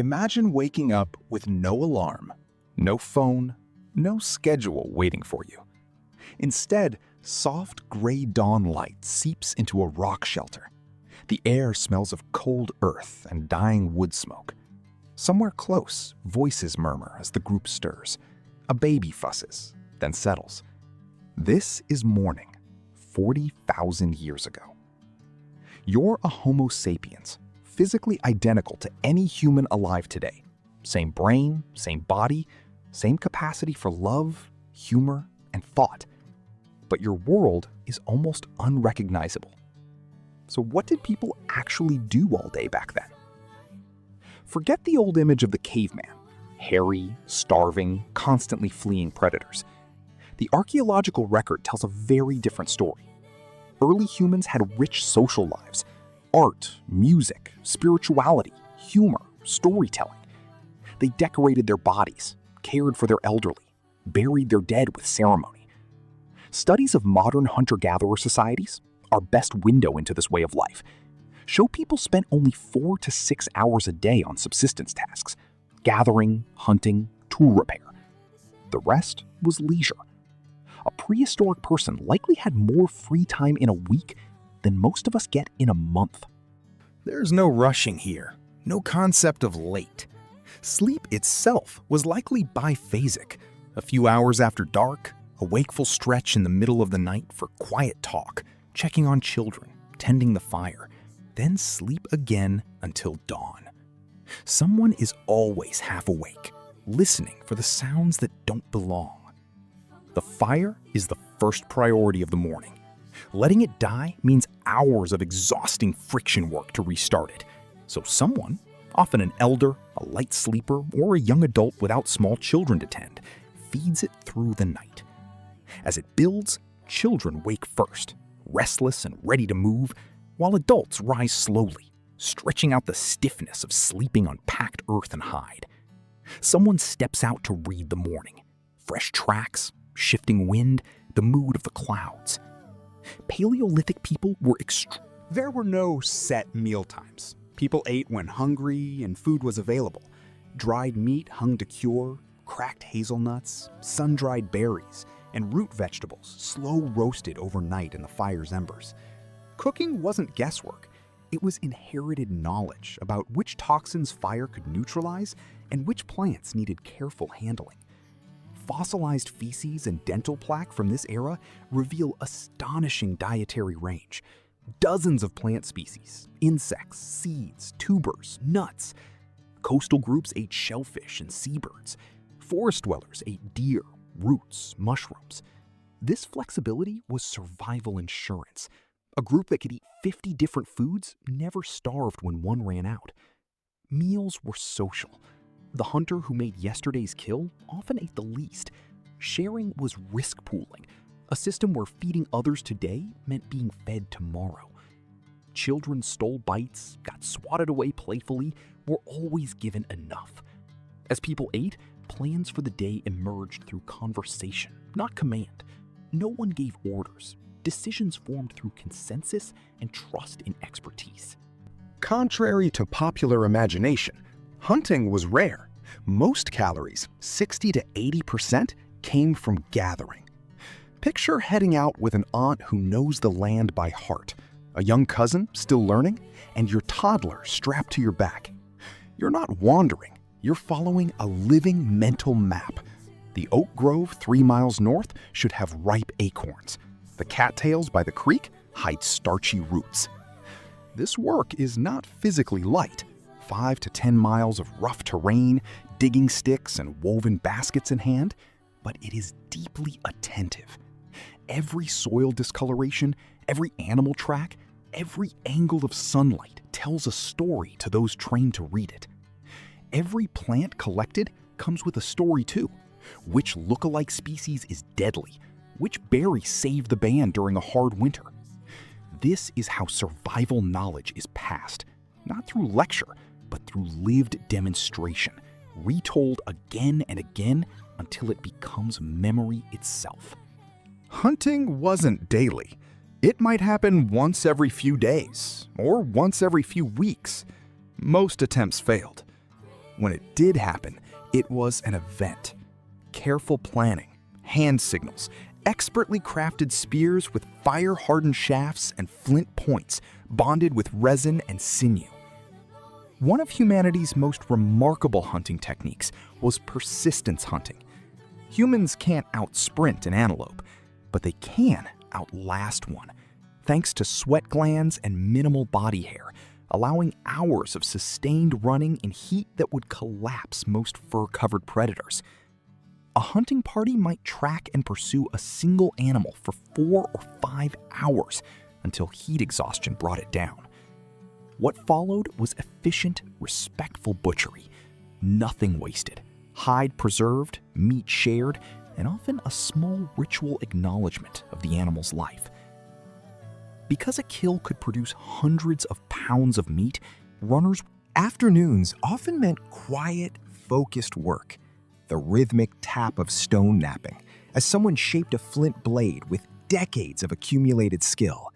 Imagine waking up with no alarm, no phone, no schedule waiting for you. Instead, soft gray dawn light seeps into a rock shelter. The air smells of cold earth and dying wood smoke. Somewhere close, voices murmur as the group stirs. A baby fusses, then settles. This is morning, 40,000 years ago. You're a Homo sapiens, physically identical to any human alive today. Same brain, same body, same capacity for love, humor, and thought. But your world is almost unrecognizable. So what did people actually do all day back then? Forget the old image of the caveman, hairy, starving, constantly fleeing predators. The archaeological record tells a very different story. Early humans had rich social lives: art, music, spirituality, humor, storytelling. They decorated their bodies, cared for their elderly, buried their dead with ceremony. Studies of modern hunter-gatherer societies, our best window into this way of life, show people spent only 4 to 6 hours a day on subsistence tasks: gathering, hunting, tool repair. The rest was leisure. A prehistoric person likely had more free time in a week than most of us get in a month. There's no rushing here, no concept of late. Sleep itself was likely biphasic. A few hours after dark, a wakeful stretch in the middle of the night for quiet talk, checking on children, tending the fire, then sleep again until dawn. Someone is always half awake, listening for the sounds that don't belong. The fire is the first priority of the morning. Letting it die means hours of exhausting friction work to restart it. So someone, often an elder, a light sleeper, or a young adult without small children to tend, feeds it through the night. As it builds, children wake first, restless and ready to move, while adults rise slowly, stretching out the stiffness of sleeping on packed earth and hide. Someone steps out to read the morning. Fresh tracks, shifting wind, the mood of the clouds. Paleolithic people were There were no set meal times. People ate when hungry and food was available. Dried meat hung to cure, cracked hazelnuts, sun-dried berries, and root vegetables slow roasted overnight in the fire's embers. Cooking wasn't guesswork. It was inherited knowledge about which toxins fire could neutralize and which plants needed careful handling. Fossilized feces and dental plaque from this era reveal astonishing dietary range. Dozens of plant species, insects, seeds, tubers, nuts. Coastal groups ate shellfish and seabirds. Forest dwellers ate deer, roots, mushrooms. This flexibility was survival insurance. A group that could eat 50 different foods never starved when one ran out. Meals were social. The hunter who made yesterday's kill often ate the least. Sharing was risk pooling, a system where feeding others today meant being fed tomorrow. Children stole bites, got swatted away playfully, were always given enough. As people ate, plans for the day emerged through conversation, not command. No one gave orders. Decisions formed through consensus and trust in expertise. Contrary to popular imagination, hunting was rare. Most calories, 60 to 80%, came from gathering. Picture heading out with an aunt who knows the land by heart, a young cousin still learning, and your toddler strapped to your back. You're not wandering, you're following a living mental map. The oak grove 3 miles north should have ripe acorns. The cattails by the creek hide starchy roots. This work is not physically light. 5 to 10 miles of rough terrain, digging sticks and woven baskets in hand, but it is deeply attentive. Every soil discoloration, every animal track, every angle of sunlight tells a story to those trained to read it. Every plant collected comes with a story too. Which look-alike species is deadly? Which berry saved the band during a hard winter? This is how survival knowledge is passed, not through lecture, but through lived demonstration, retold again and again until it becomes memory itself. Hunting wasn't daily. It might happen once every few days, or once every few weeks. Most attempts failed. When it did happen, it was an event. Careful planning, hand signals, expertly crafted spears with fire-hardened shafts and flint points bonded with resin and sinew. One of humanity's most remarkable hunting techniques was persistence hunting. Humans can't outsprint an antelope, but they can outlast one, thanks to sweat glands and minimal body hair, allowing hours of sustained running in heat that would collapse most fur-covered predators. A hunting party might track and pursue a single animal for 4 or 5 hours until heat exhaustion brought it down. What followed was efficient, respectful butchery. Nothing wasted. Hide preserved, meat shared, and often a small ritual acknowledgement of the animal's life. Because a kill could produce hundreds of pounds of meat, runners' afternoons often meant quiet, focused work. The rhythmic tap of stone knapping, as someone shaped a flint blade with decades of accumulated skill.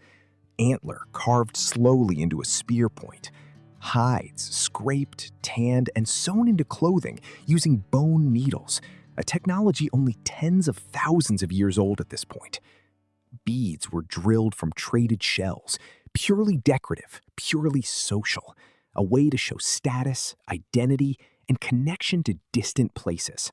Antler carved slowly into a spear point. Hides scraped, tanned, and sewn into clothing using bone needles, a technology only tens of thousands of years old at this point. Beads were drilled from traded shells, purely decorative, purely social, a way to show status, identity, and connection to distant places.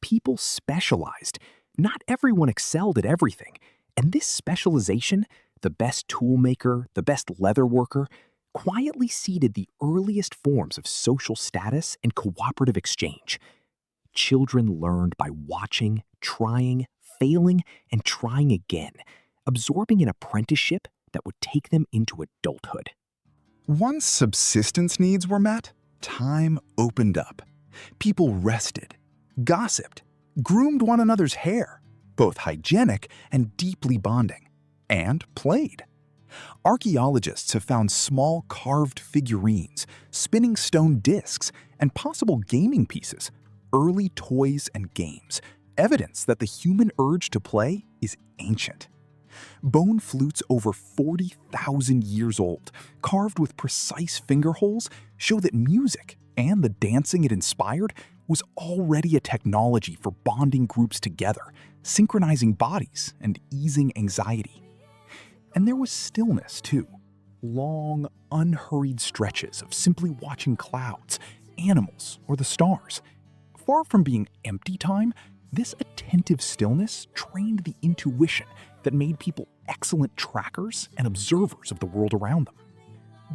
People specialized. Not everyone excelled at everything, and this specialization, the best tool maker, the best leather worker, quietly seeded the earliest forms of social status and cooperative exchange. Children learned by watching, trying, failing, and trying again, absorbing an apprenticeship that would take them into adulthood. Once subsistence needs were met, time opened up. People rested, gossiped, groomed one another's hair, both hygienic and deeply bonding, and played. Archaeologists have found small carved figurines, spinning stone discs, and possible gaming pieces, early toys and games, evidence that the human urge to play is ancient. Bone flutes over 40,000 years old, carved with precise finger holes, show that music and the dancing it inspired was already a technology for bonding groups together, synchronizing bodies and easing anxiety. And there was stillness, too. Long, unhurried stretches of simply watching clouds, animals, or the stars. Far from being empty time, this attentive stillness trained the intuition that made people excellent trackers and observers of the world around them.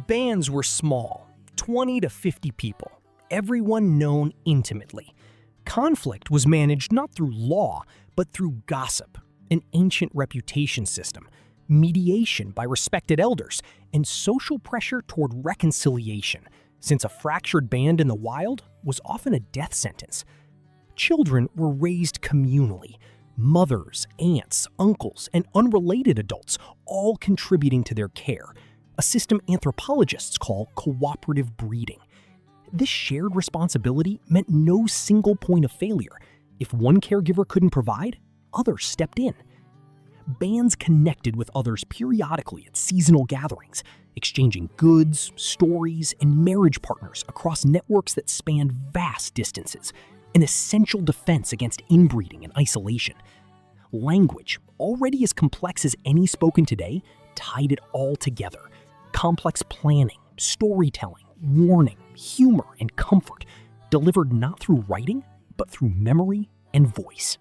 Bands were small, 20 to 50 people, everyone known intimately. Conflict was managed not through law, but through gossip, an ancient reputation system, mediation by respected elders, and social pressure toward reconciliation, since a fractured band in the wild was often a death sentence. Children were raised communally, mothers, aunts, uncles, and unrelated adults all contributing to their care, a system anthropologists call cooperative breeding. This shared responsibility meant no single point of failure. If one caregiver couldn't provide, others stepped in. Bands connected with others periodically at seasonal gatherings, exchanging goods, stories, and marriage partners across networks that spanned vast distances, an essential defense against inbreeding and isolation. Language, already as complex as any spoken today, tied it all together. Complex planning, storytelling, warning, humor, and comfort, delivered not through writing, but through memory and voice.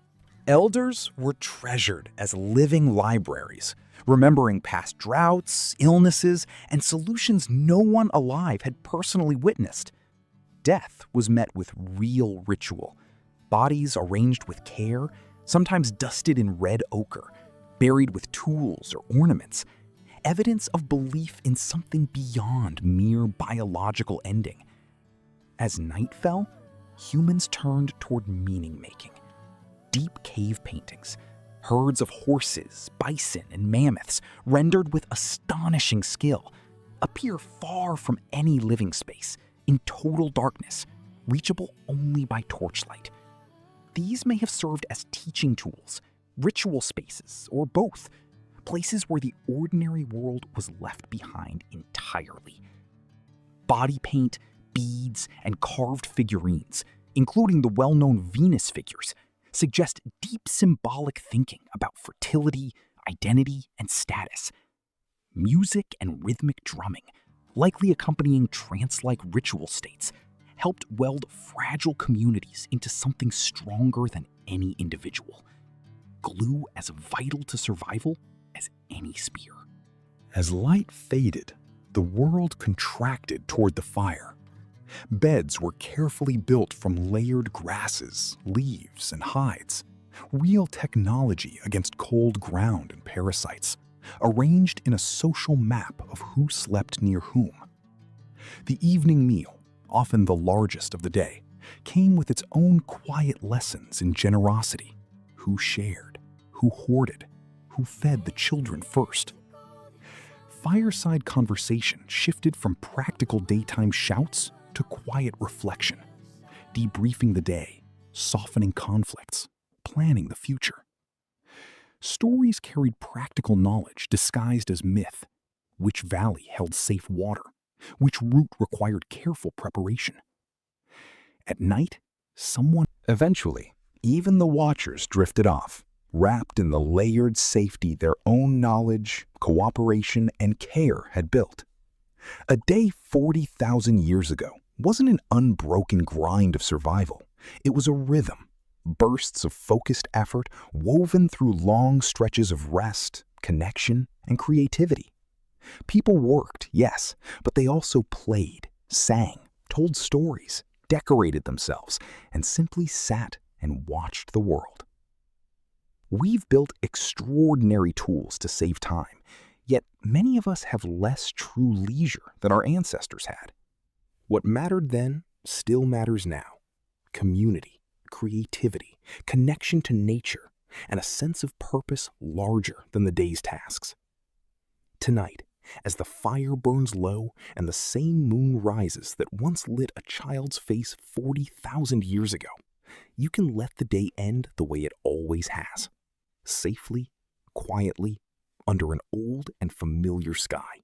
Elders were treasured as living libraries, remembering past droughts, illnesses, and solutions no one alive had personally witnessed. Death was met with real ritual, bodies arranged with care, sometimes dusted in red ochre, buried with tools or ornaments, evidence of belief in something beyond mere biological ending. As night fell, humans turned toward meaning-making. Deep cave paintings, herds of horses, bison, and mammoths, rendered with astonishing skill, appear far from any living space, in total darkness, reachable only by torchlight. These may have served as teaching tools, ritual spaces, or both, places where the ordinary world was left behind entirely. Body paint, beads, and carved figurines, including the well-known Venus figures, suggest deep symbolic thinking about fertility, identity, and status. Music and rhythmic drumming, likely accompanying trance-like ritual states, helped weld fragile communities into something stronger than any individual. Glue as vital to survival as any spear. As light faded, the world contracted toward the fire. Beds were carefully built from layered grasses, leaves, and hides. Real technology against cold ground and parasites, arranged in a social map of who slept near whom. The evening meal, often the largest of the day, came with its own quiet lessons in generosity. Who shared, who hoarded, who fed the children first. Fireside conversation shifted from practical daytime shouts to quiet reflection, debriefing the day, softening conflicts, planning the future. Stories carried practical knowledge disguised as myth. Which valley held safe water? Which route required careful preparation? At night, Eventually, even the watchers drifted off, wrapped in the layered safety their own knowledge, cooperation, and care had built. A day 40,000 years ago wasn't an unbroken grind of survival. It was a rhythm, bursts of focused effort woven through long stretches of rest, connection, and creativity. People worked, yes, but they also played, sang, told stories, decorated themselves, and simply sat and watched the world. We've built extraordinary tools to save time, yet many of us have less true leisure than our ancestors had. What mattered then still matters now. Community, creativity, connection to nature, and a sense of purpose larger than the day's tasks. Tonight, as the fire burns low and the same moon rises that once lit a child's face 40,000 years ago, you can let the day end the way it always has. Safely, quietly, under an old and familiar sky.